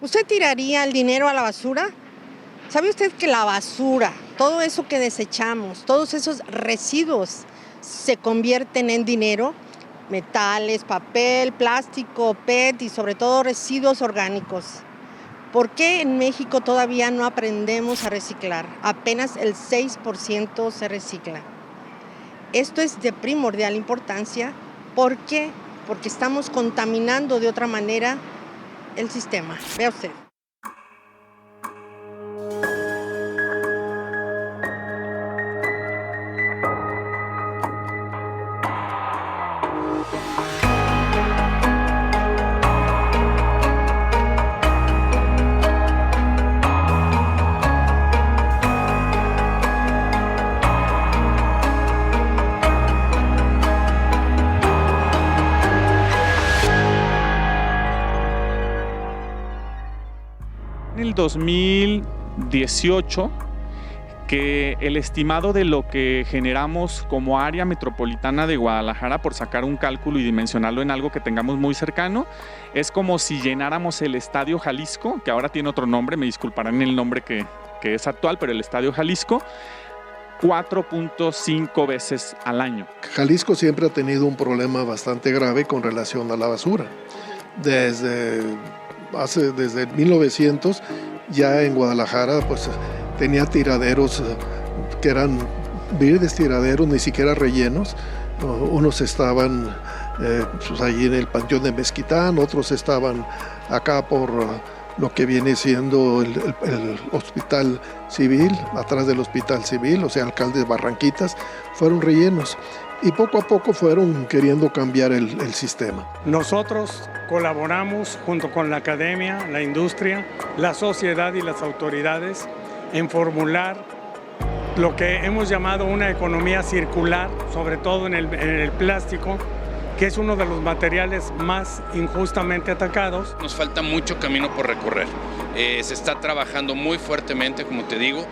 ¿Usted tiraría el dinero a la basura? ¿Sabe usted que la basura, todo eso que desechamos, todos esos residuos se convierten en dinero? Metales, papel, plástico, PET y sobre todo residuos orgánicos. ¿Por qué en México todavía no aprendemos a reciclar? Apenas el 6% se recicla. Esto es de primordial importancia. ¿Por qué? Porque estamos contaminando de otra manera el sistema. Vea usted. En el 2018, que el estimado de lo que generamos como área metropolitana de Guadalajara, por sacar un cálculo y dimensionarlo en algo que tengamos muy cercano, es como si llenáramos el Estadio Jalisco, que ahora tiene otro nombre, me disculparán el nombre que es actual, pero el Estadio Jalisco, 4.5 veces al año. Jalisco siempre ha tenido un problema bastante grave con relación a la basura. Desde 1900 ya en Guadalajara pues tenía tiraderos que eran verdes tiraderos, ni siquiera rellenos. Unos estaban pues allí en el Panteón de Mezquitán, otros estaban acá por lo que viene siendo el Hospital Civil, atrás del Hospital Civil, o sea, Alcaldes Barranquitas, fueron rellenos. Y poco a poco fueron queriendo cambiar el sistema. Nosotros colaboramos junto con la academia, la industria, la sociedad y las autoridades en formular lo que hemos llamado una economía circular, sobre todo en el plástico, que es uno de los materiales más injustamente atacados. Nos falta mucho camino por recorrer. Se está trabajando muy fuertemente, como te digo.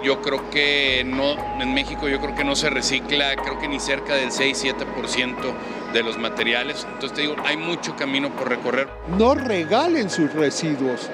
Yo creo que en México yo creo que no se recicla, creo que ni cerca del 6-7% de los materiales. Entonces te digo, hay mucho camino por recorrer. No regalen sus residuos.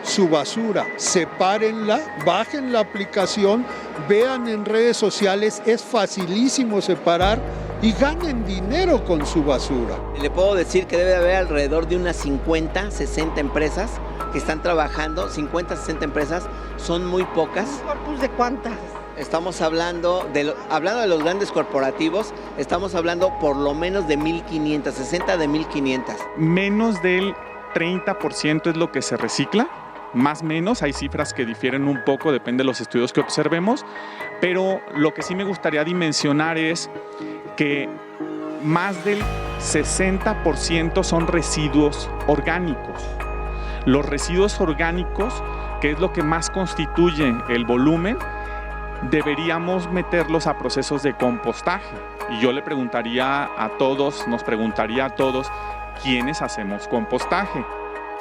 Su basura, sepárenla, bajen la aplicación, vean en redes sociales, es facilísimo separar y ganen dinero con su basura. Le puedo decir que debe haber alrededor de unas 50, 60 empresas que están trabajando, 50, 60 empresas, son muy pocas. ¿Un corpus de cuántas? Estamos hablando de los grandes corporativos, estamos hablando por lo menos de 1.500, 60 de 1.500. Menos del 30% es lo que se recicla. Más o menos, hay cifras que difieren un poco, depende de los estudios que observemos, pero lo que sí me gustaría dimensionar es que más del 60% son residuos orgánicos. Los residuos orgánicos, que es lo que más constituye el volumen, deberíamos meterlos a procesos de compostaje. Y yo le preguntaría a todos, nos preguntaría a todos, ¿quiénes hacemos compostaje?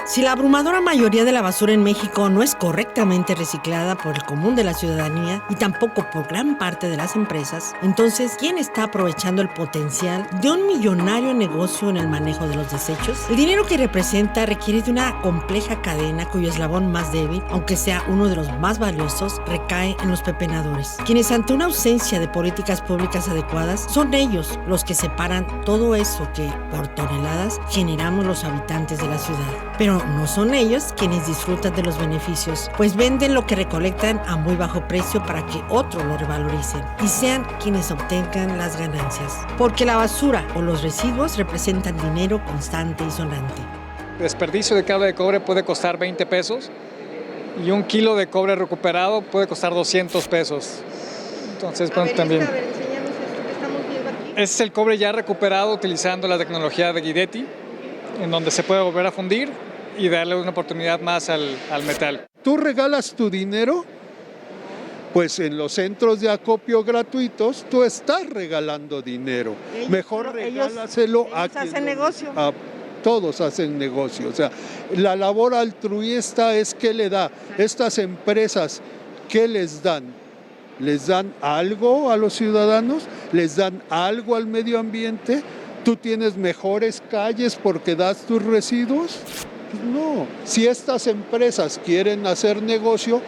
Si la abrumadora mayoría de la basura en México no es correctamente reciclada por el común de la ciudadanía y tampoco por gran parte de las empresas, entonces, ¿quién está aprovechando el potencial de un millonario negocio en el manejo de los desechos? El dinero que representa requiere de una compleja cadena cuyo eslabón más débil, aunque sea uno de los más valiosos, recae en los pepenadores, quienes ante una ausencia de políticas públicas adecuadas, son ellos los que separan todo eso que, por toneladas, generamos los habitantes de la ciudad. Pero no son ellos quienes disfrutan de los beneficios, pues venden lo que recolectan a muy bajo precio para que otros lo revaloricen y sean quienes obtengan las ganancias. Porque la basura o los residuos representan dinero constante y sonante. El desperdicio de cable de cobre puede costar 20 pesos y un kilo de cobre recuperado puede costar 200 pesos. Entonces, también. Enséñanos esto que estamos viendo aquí. Este es el cobre ya recuperado utilizando la tecnología de Guidetti, en donde se puede volver a fundir y darle una oportunidad más al metal. ¿Tú regalas tu dinero? Pues en los centros de acopio gratuitos tú estás regalando dinero. Mejor regálaselo a quien hacen negocio. Todos hacen negocio. O sea, la labor altruista es ¿qué le da? Estas empresas, ¿qué les dan? ¿Les dan algo a los ciudadanos? ¿Les dan algo al medio ambiente? ¿Tú tienes mejores calles porque das tus residuos? Pues no, si estas empresas quieren hacer negocio,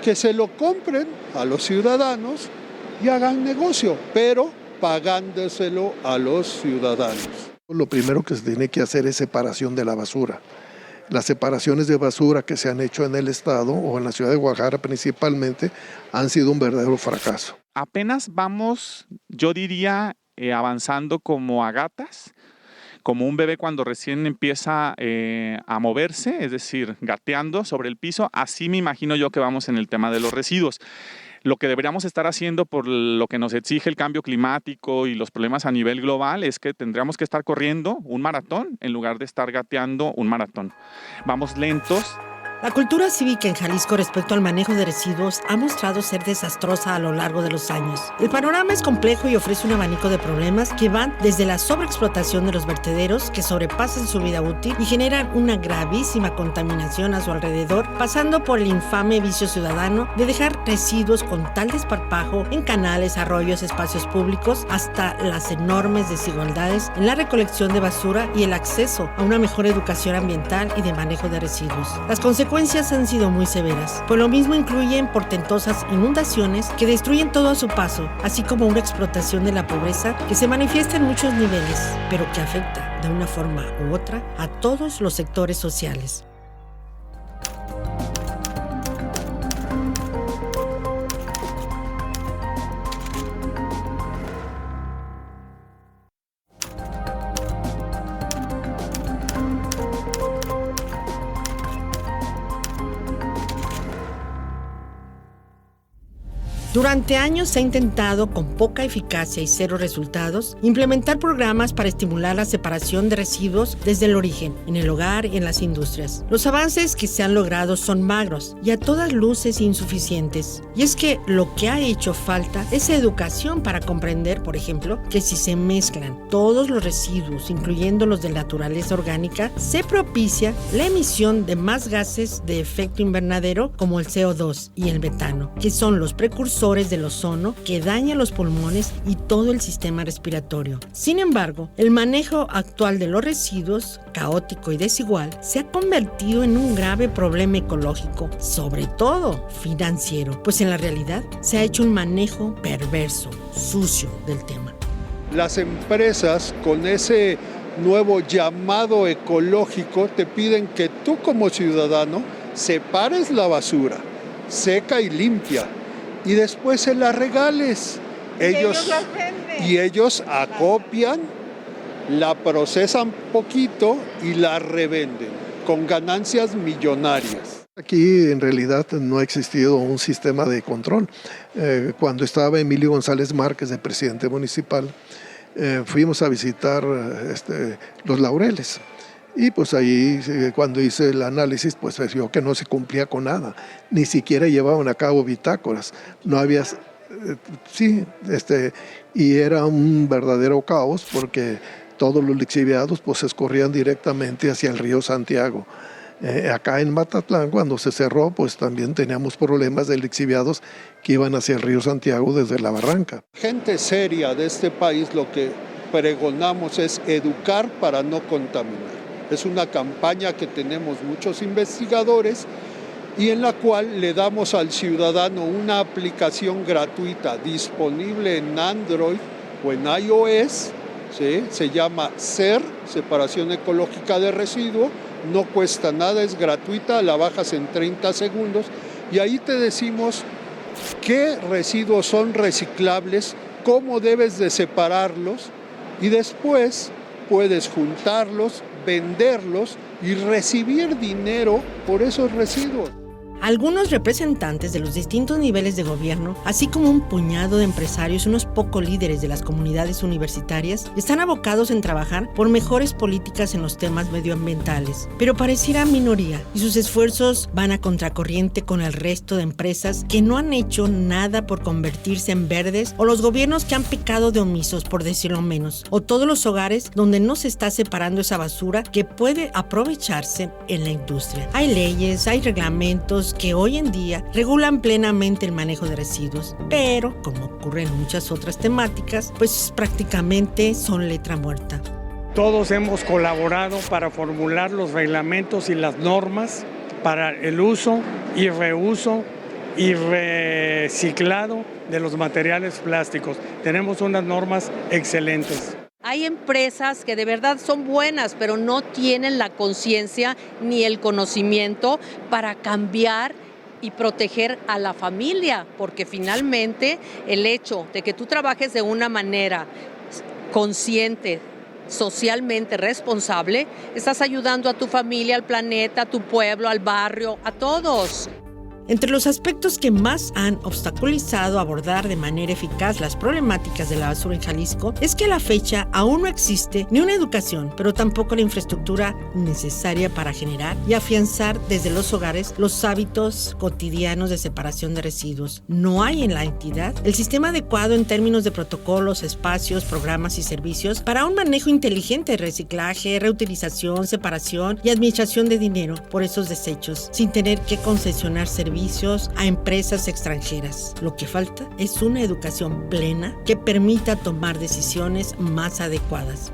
que se lo compren a los ciudadanos y hagan negocio, pero pagándoselo a los ciudadanos. Lo primero que se tiene que hacer es separación de la basura. Las separaciones de basura que se han hecho en el estado o en la ciudad de Guadalajara principalmente han sido un verdadero fracaso. Apenas vamos, yo diría, avanzando como a gatas, como un bebé cuando recién empieza a moverse, es decir, gateando sobre el piso. Así me imagino yo que vamos en el tema de los residuos. Lo que deberíamos estar haciendo por lo que nos exige el cambio climático y los problemas a nivel global es que tendríamos que estar corriendo un maratón en lugar de estar gateando un maratón. Vamos lentos. La cultura cívica en Jalisco respecto al manejo de residuos ha mostrado ser desastrosa a lo largo de los años. El panorama es complejo y ofrece un abanico de problemas que van desde la sobreexplotación de los vertederos que sobrepasan su vida útil y generan una gravísima contaminación a su alrededor, pasando por el infame vicio ciudadano de dejar residuos con tal desparpajo en canales, arroyos, espacios públicos, hasta las enormes desigualdades en la recolección de basura y el acceso a una mejor educación ambiental y de manejo de residuos. Las consecuencias han sido muy severas. Por lo mismo incluyen portentosas inundaciones que destruyen todo a su paso, así como una explotación de la pobreza que se manifiesta en muchos niveles, pero que afecta de una forma u otra a todos los sectores sociales. Durante años se ha intentado, con poca eficacia y cero resultados, implementar programas para estimular la separación de residuos desde el origen, en el hogar y en las industrias. Los avances que se han logrado son magros y a todas luces insuficientes. Y es que lo que ha hecho falta es educación para comprender, por ejemplo, que si se mezclan todos los residuos, incluyendo los de naturaleza orgánica, se propicia la emisión de más gases de efecto invernadero como el CO2 y el metano, que son los precursores del ozono que dañan los pulmones y todo el sistema respiratorio. Sin embargo, el manejo actual de los residuos, caótico y desigual, se ha convertido en un grave problema ecológico, sobre todo financiero, pues en la realidad se ha hecho un manejo perverso, sucio del tema. Las empresas con ese nuevo llamado ecológico te piden que tú como ciudadano separes la basura, seca y limpia, y después se la regales. Ellos acopian, la procesan poquito y la revenden con ganancias millonarias. Aquí en realidad no ha existido un sistema de control. Cuando estaba Emilio González Márquez de presidente municipal, fuimos a visitar Los Laureles. Y pues ahí, cuando hice el análisis, pues se vio que no se cumplía con nada. Ni siquiera llevaban a cabo bitácoras. No había... y era un verdadero caos porque todos los lixiviados pues escorrían directamente hacia el río Santiago. Acá en Matatlán, cuando se cerró, pues también teníamos problemas de lixiviados que iban hacia el río Santiago desde la barranca. Gente seria de este país lo que pregonamos es educar para no contaminar. Es una campaña que tenemos muchos investigadores y en la cual le damos al ciudadano una aplicación gratuita disponible en Android o en iOS, ¿sí? Se llama SER, Separación Ecológica de Residuos, no cuesta nada, es gratuita, la bajas en 30 segundos y ahí te decimos qué residuos son reciclables, cómo debes de separarlos y después puedes juntarlos, venderlos y recibir dinero por esos residuos. Algunos representantes de los distintos niveles de gobierno, así como un puñado de empresarios y unos pocos líderes de las comunidades universitarias, están abocados en trabajar por mejores políticas en los temas medioambientales, pero pareciera minoría y sus esfuerzos van a contracorriente con el resto de empresas que no han hecho nada por convertirse en verdes o los gobiernos que han pecado de omisos, por decirlo menos, o todos los hogares donde no se está separando esa basura que puede aprovecharse en la industria. Hay leyes, hay reglamentos que hoy en día regulan plenamente el manejo de residuos, pero como ocurre en muchas otras temáticas, pues prácticamente son letra muerta. Todos hemos colaborado para formular los reglamentos y las normas para el uso y reuso y reciclado de los materiales plásticos. Tenemos unas normas excelentes. Hay empresas que de verdad son buenas, pero no tienen la conciencia ni el conocimiento para cambiar y proteger a la familia, porque finalmente el hecho de que tú trabajes de una manera consciente, socialmente responsable, estás ayudando a tu familia, al planeta, a tu pueblo, al barrio, a todos. Entre los aspectos que más han obstaculizado abordar de manera eficaz las problemáticas de la basura en Jalisco es que a la fecha aún no existe ni una educación, pero tampoco la infraestructura necesaria para generar y afianzar desde los hogares los hábitos cotidianos de separación de residuos. No hay en la entidad el sistema adecuado en términos de protocolos, espacios, programas y servicios para un manejo inteligente de reciclaje, reutilización, separación y administración de dinero por esos desechos, sin tener que concesionar servicios a empresas extranjeras. Lo que falta es una educación plena que permita tomar decisiones más adecuadas.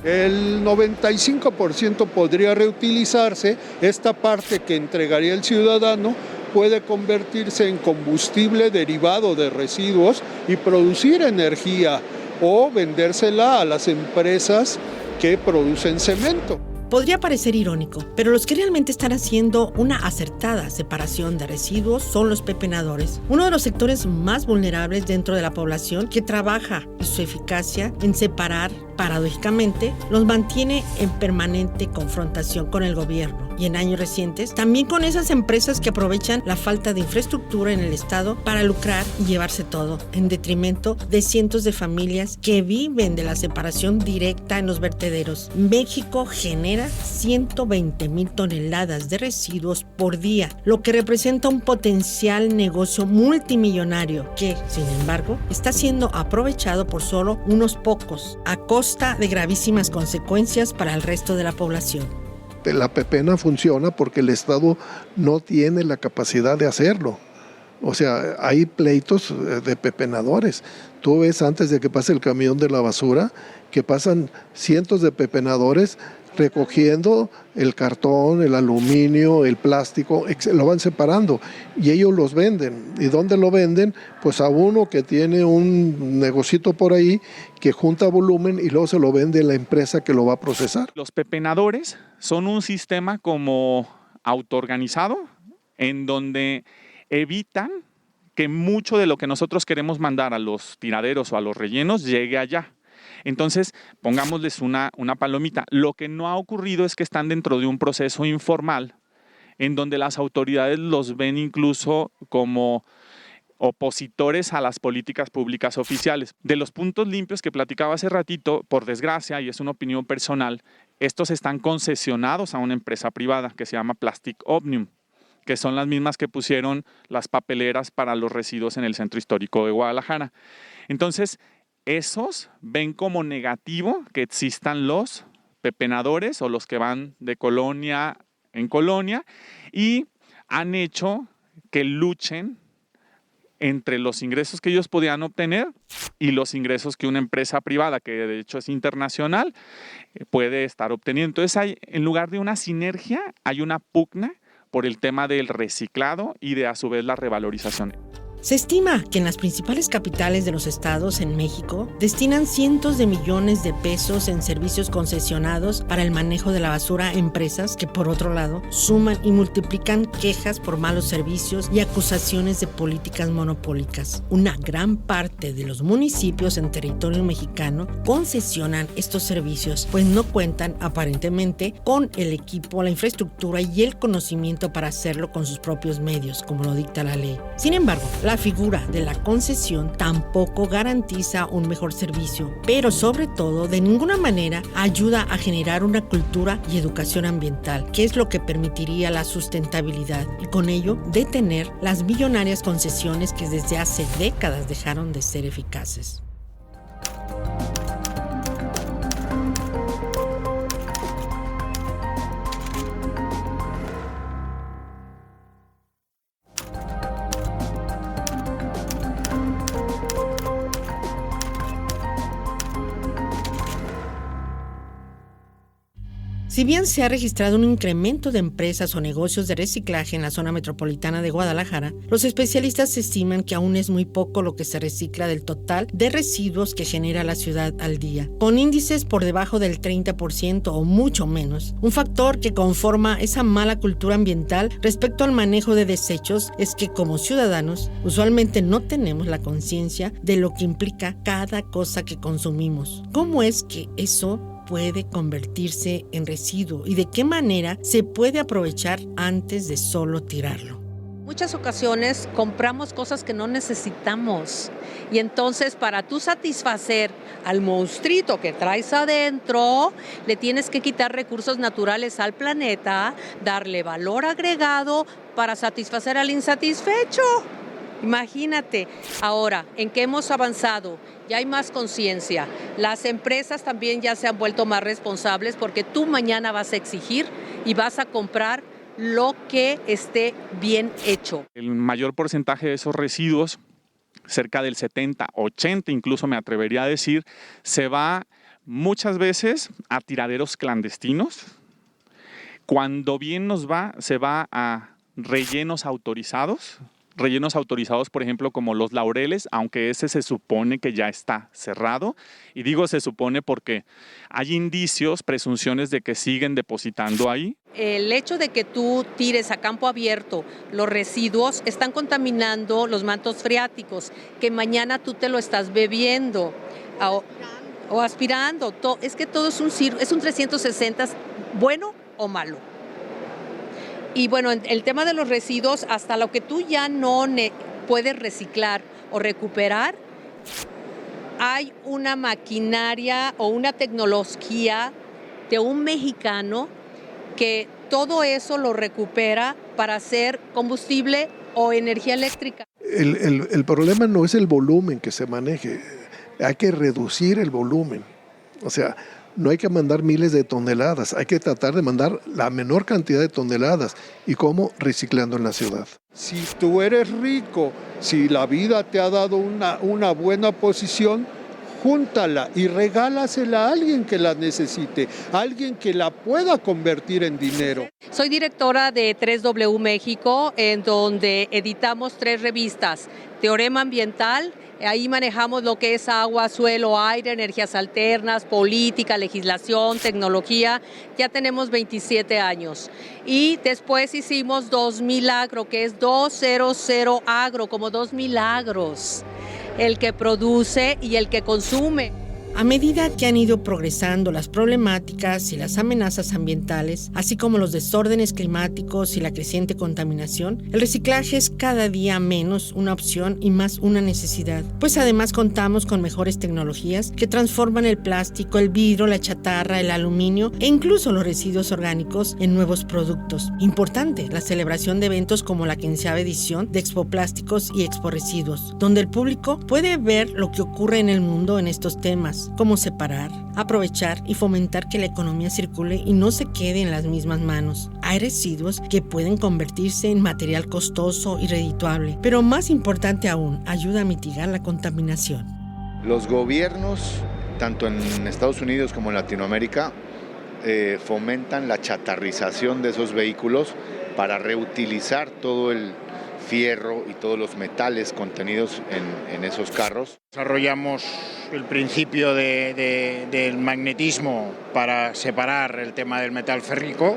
El 95% podría reutilizarse. Esta parte que entregaría el ciudadano puede convertirse en combustible derivado de residuos y producir energía o vendérsela a las empresas que producen cemento. Podría parecer irónico, pero los que realmente están haciendo una acertada separación de residuos son los pepenadores, uno de los sectores más vulnerables dentro de la población que trabaja y su eficacia en separar, paradójicamente, los mantiene en permanente confrontación con el gobierno y en años recientes también con esas empresas que aprovechan la falta de infraestructura en el estado para lucrar y llevarse todo, en detrimento de cientos de familias que viven de la separación directa en los vertederos. México genera 120,000 toneladas de residuos por día, lo que representa un potencial negocio multimillonario que, sin embargo, está siendo aprovechado por solo unos pocos, a costa de gravísimas consecuencias para el resto de la población. La pepena funciona porque el Estado no tiene la capacidad de hacerlo. O sea, hay pleitos de pepenadores. Tú ves antes de que pase el camión de la basura que pasan cientos de pepenadores recogiendo el cartón, el aluminio, el plástico, lo van separando y ellos los venden. ¿Y dónde lo venden? Pues a uno que tiene un negocito por ahí que junta volumen y luego se lo vende la empresa que lo va a procesar. Los pepenadores son un sistema como autoorganizado en donde evitan que mucho de lo que nosotros queremos mandar a los tiraderos o a los rellenos llegue allá. Entonces, pongámosles una palomita. Lo que no ha ocurrido es que están dentro de un proceso informal en donde las autoridades los ven incluso como opositores a las políticas públicas oficiales. De los puntos limpios que platicaba hace ratito, por desgracia, y es una opinión personal, estos están concesionados a una empresa privada que se llama Plastic Omnium, que son las mismas que pusieron las papeleras para los residuos en el centro histórico de Guadalajara. Entonces, esos ven como negativo que existan los pepenadores o los que van de colonia en colonia y han hecho que luchen entre los ingresos que ellos podían obtener y los ingresos que una empresa privada, que de hecho es internacional, puede estar obteniendo. Entonces, en lugar de una sinergia, hay una pugna por el tema del reciclado y de a su vez la revalorización. Se estima que en las principales capitales de los estados en México destinan cientos de millones de pesos en servicios concesionados para el manejo de la basura a empresas que, por otro lado, suman y multiplican quejas por malos servicios y acusaciones de políticas monopólicas. Una gran parte de los municipios en territorio mexicano concesionan estos servicios, pues no cuentan aparentemente con el equipo, la infraestructura y el conocimiento para hacerlo con sus propios medios, como lo dicta la ley. Sin embargo, la figura de la concesión tampoco garantiza un mejor servicio, pero sobre todo de ninguna manera ayuda a generar una cultura y educación ambiental, que es lo que permitiría la sustentabilidad y con ello detener las millonarias concesiones que desde hace décadas dejaron de ser eficaces. Si bien se ha registrado un incremento de empresas o negocios de reciclaje en la zona metropolitana de Guadalajara, los especialistas estiman que aún es muy poco lo que se recicla del total de residuos que genera la ciudad al día, con índices por debajo del 30% o mucho menos. Un factor que conforma esa mala cultura ambiental respecto al manejo de desechos es que como ciudadanos usualmente no tenemos la conciencia de lo que implica cada cosa que consumimos. ¿Cómo es que eso puede convertirse en residuo y de qué manera se puede aprovechar antes de solo tirarlo? Muchas ocasiones compramos cosas que no necesitamos y entonces para tú satisfacer al monstruito que traes adentro, le tienes que quitar recursos naturales al planeta, darle valor agregado para satisfacer al insatisfecho. Imagínate. Ahora, ¿en qué hemos avanzado? Ya hay más conciencia. Las empresas también ya se han vuelto más responsables porque tú mañana vas a exigir y vas a comprar lo que esté bien hecho. El mayor porcentaje de esos residuos, cerca del 70, 80 incluso me atrevería a decir, se va muchas veces a tiraderos clandestinos. Cuando bien nos va, se va a rellenos autorizados, por ejemplo, como Los Laureles, aunque ese se supone que ya está cerrado. Y digo se supone porque hay indicios, presunciones de que siguen depositando ahí. El hecho de que tú tires a campo abierto los residuos están contaminando los mantos freáticos, que mañana tú te lo estás bebiendo o aspirando. Es que todo es un 360, bueno o malo. Y bueno, el tema de los residuos, hasta lo que tú ya no puedes reciclar o recuperar, hay una maquinaria o una tecnología de un mexicano que todo eso lo recupera para hacer combustible o energía eléctrica. El problema no es el volumen que se maneje, hay que reducir el volumen. O sea, no hay que mandar miles de toneladas, hay que tratar de mandar la menor cantidad de toneladas. ¿Y cómo? Reciclando en la ciudad. Si tú eres rico, si la vida te ha dado una buena posición, júntala y regálasela a alguien que la necesite, a alguien que la pueda convertir en dinero. Soy directora de 3W México, en donde editamos 3 revistas. Teorema Ambiental, ahí manejamos lo que es agua, suelo, aire, energías alternas, política, legislación, tecnología. Ya tenemos 27 años. Y después hicimos 2000 Agro, que es 200 Agro, como 2 milagros. El que produce y el que consume. A medida que han ido progresando las problemáticas y las amenazas ambientales, así como los desórdenes climáticos y la creciente contaminación, el reciclaje es cada día menos una opción y más una necesidad, pues además contamos con mejores tecnologías que transforman el plástico, el vidrio, la chatarra, el aluminio e incluso los residuos orgánicos en nuevos productos. Importante la celebración de eventos como la 15ª edición de Expo Plásticos y Expo Residuos, donde el público puede ver lo que ocurre en el mundo en estos temas. Cómo separar, aprovechar y fomentar que la economía circule y no se quede en las mismas manos. Hay residuos que pueden convertirse en material costoso y redituable, pero más importante aún, ayuda a mitigar la contaminación. Los gobiernos, tanto en Estados Unidos como en Latinoamérica, fomentan la chatarrización de esos vehículos para reutilizar todo el fierro y todos los metales contenidos en esos carros. Desarrollamos el principio del magnetismo para separar el tema del metal férrico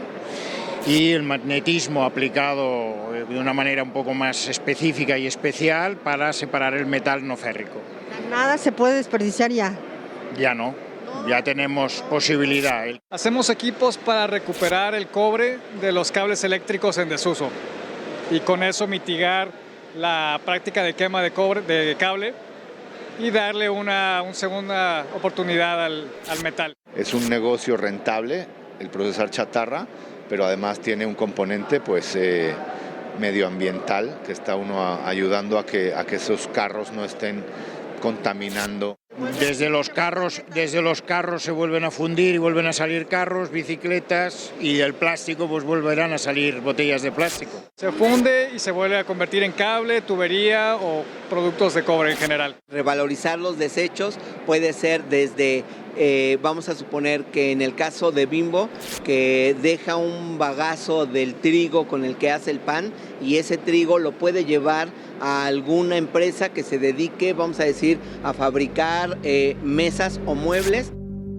y el magnetismo aplicado de una manera un poco más específica y especial para separar el metal no férrico. ¿Nada se puede desperdiciar ya? Ya no, ya tenemos posibilidad. Hacemos equipos para recuperar el cobre de los cables eléctricos en desuso y con eso mitigar la práctica de quema de cable y darle una segunda oportunidad al metal. Es un negocio rentable el procesar chatarra, pero además tiene un componente medioambiental que está uno ayudando a que esos carros no estén contaminando. Desde los carros se vuelven a fundir y vuelven a salir carros, bicicletas, y del plástico pues volverán a salir botellas de plástico. Se funde y se vuelve a convertir en cable, tubería o productos de cobre en general. Revalorizar los desechos puede ser desde Vamos a suponer que en el caso de Bimbo, que deja un bagazo del trigo con el que hace el pan y ese trigo lo puede llevar a alguna empresa que se dedique, vamos a decir, a fabricar mesas o muebles.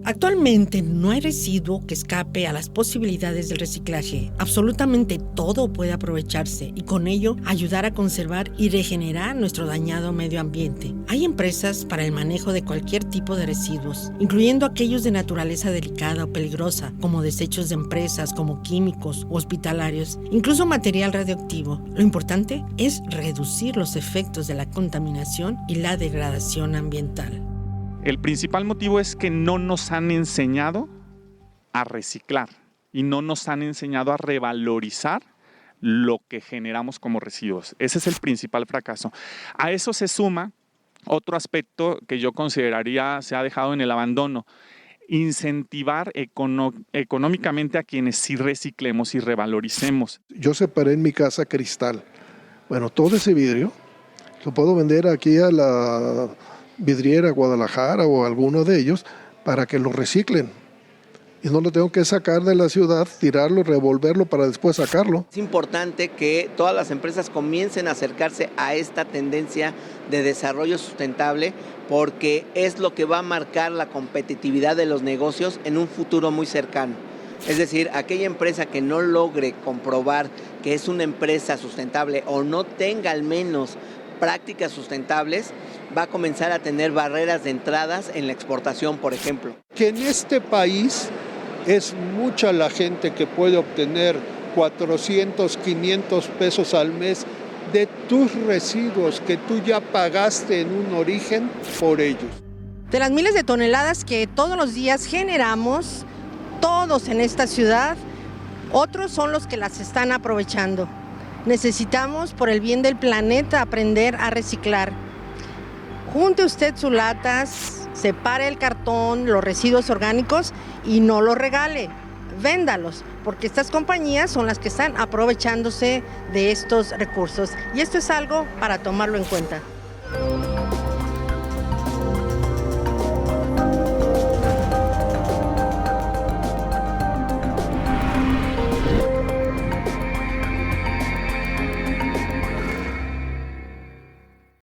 Actualmente no hay residuo que escape a las posibilidades del reciclaje. Absolutamente todo puede aprovecharse y con ello ayudar a conservar y regenerar nuestro dañado medio ambiente. Hay empresas para el manejo de cualquier tipo de residuos, incluyendo aquellos de naturaleza delicada o peligrosa, como desechos de empresas, como químicos o hospitalarios, incluso material radioactivo. Lo importante es reducir los efectos de la contaminación y la degradación ambiental. El principal motivo es que no nos han enseñado a reciclar y no nos han enseñado a revalorizar lo que generamos como residuos. Ese es el principal fracaso. A eso se suma otro aspecto que yo consideraría se ha dejado en el abandono: incentivar económicamente a quienes sí reciclemos y revaloricemos. Yo separé en mi casa cristal. Bueno, todo ese vidrio lo puedo vender aquí a la vidriera Guadalajara o alguno de ellos para que lo reciclen. Y no lo tengo que sacar de la ciudad, tirarlo, revolverlo para después sacarlo. Es importante que todas las empresas comiencen a acercarse a esta tendencia de desarrollo sustentable porque es lo que va a marcar la competitividad de los negocios en un futuro muy cercano. Es decir, aquella empresa que no logre comprobar que es una empresa sustentable o no tenga al menos prácticas sustentables, va a comenzar a tener barreras de entradas en la exportación, por ejemplo. Que en este país es mucha la gente que puede obtener 400, 500 pesos al mes de tus residuos que tú ya pagaste en un origen por ellos. De las miles de toneladas que todos los días generamos, todos en esta ciudad, otros son los que las están aprovechando. Necesitamos, por el bien del planeta, aprender a reciclar. Junte usted sus latas, separe el cartón, los residuos orgánicos y no los regale. Véndalos, porque estas compañías son las que están aprovechándose de estos recursos. Y esto es algo para tomarlo en cuenta.